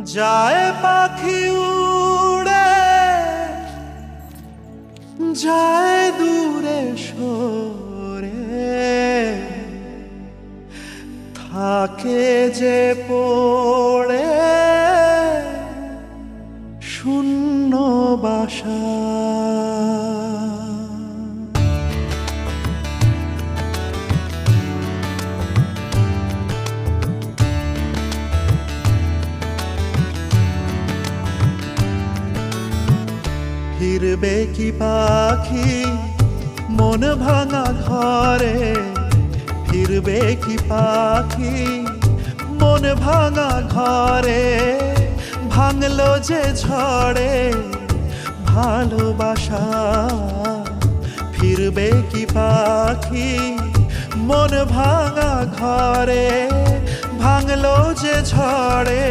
যায় পাখি উড়ে, যায় দূরে সরে, থাকে যে পড়ে শূন্য বাসা। ফিরবে কি পাখি মন ভাঙা ঘরে, ফিরবে কি পাখি মন ভাঙা ঘরে, ভাঙলো যে ঝড়ে ভালোবাসা। ফিরবে কি পাখি মন ভাঙা ঘরে, ভাঙলো যে ঝড়ে